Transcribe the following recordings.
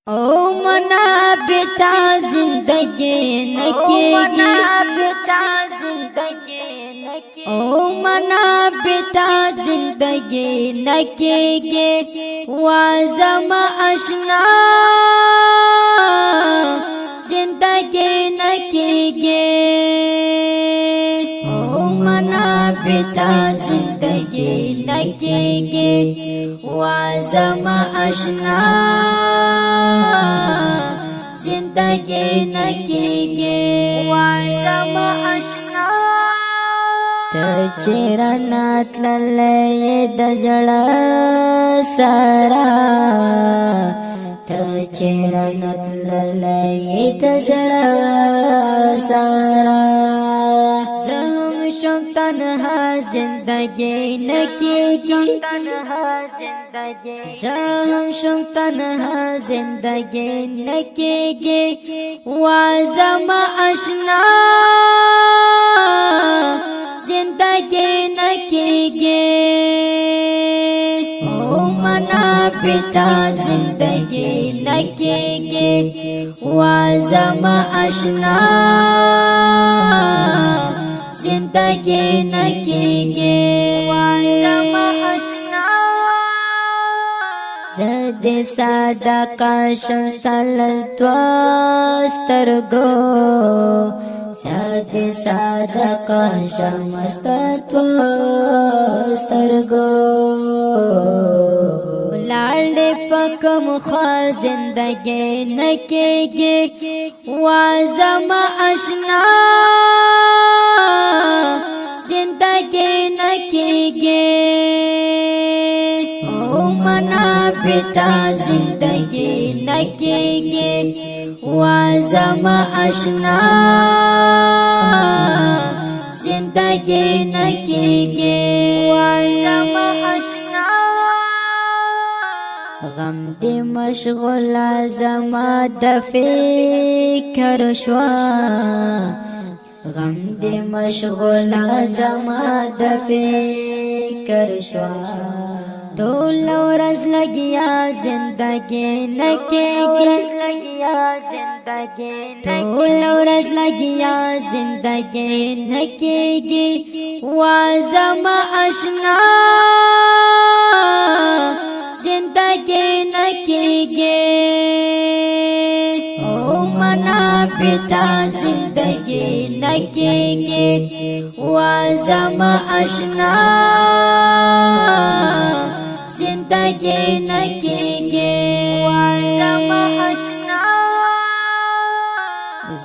او منا بتا زندگی نکیگی او منا بتا زندگی نکیگی وازم اشنا زندگی نکیگی او منا بتا زندگی نکیگی وازم اشنا زندگی نکیگی وازم اشنا تچرنات للی دزړه سارا تچرنات للی دزړه سارا زهم شم تنها زندگی نکیگی زهم شم تنها زندگی نکیگی وازم اشنا زندگی نکیگی او منا بتا زندگی نکیگی وازم اشنا زندگی نکیگی وازم اشنا زد صدقه شمستل توسترگو زد صدقه شمستل توسترگو لاړ پکم خوا زندگی نکیگی وازم اشنا زندگی نکیگی او منا بتا زندگی نکیگی وازم اشنا زندگی نکیگی وازم اشنا غم دی مشغول زما د فکر شوا غم دی مشغول زما د فکر شوا ټول ورځ لګیا زندگی نکیگی ټول ورځ لګیا زندگی نکیگی وازم اشنا زندگی نکیگی او منا بتا زندگی نکیگی وازم اشنا زندگی نکیگی وازم اشنا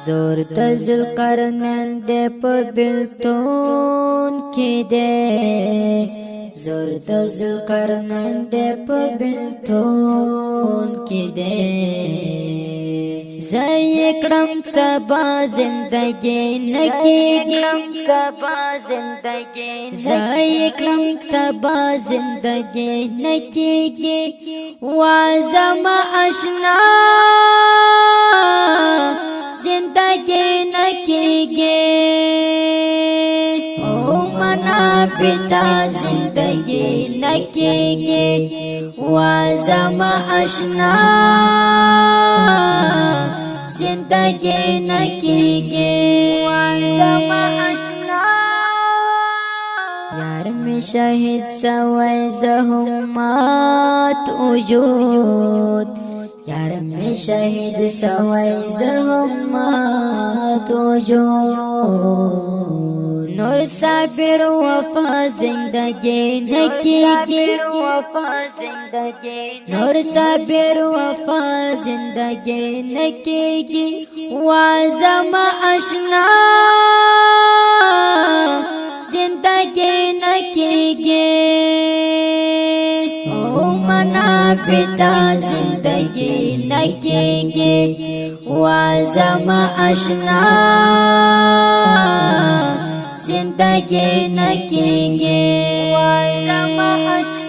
زور د ذوالقرنین دے په بلتون کی دے زور د ذوالقرنین دے په بلتون کی دے زیکڑم تبا زندگی نکیگی زیکڑم تبا زندگی نکیگی وازم اشنا زندگی نکیگی او منا بتا زندگی نکیگی وازم اشنا زندگی نکیگی وازم اشنا یار می شهید سوی زهمات وجود یار می شهید سوی زهمات وجود نور صابر وفا زندگی نکیگی نور صابر وفا زندگی نکیگی وازم اشنا زندگی نکیگی او منا بتا زندگی نکیگی وازم اشنا زندگی نکیگی وازم اشنا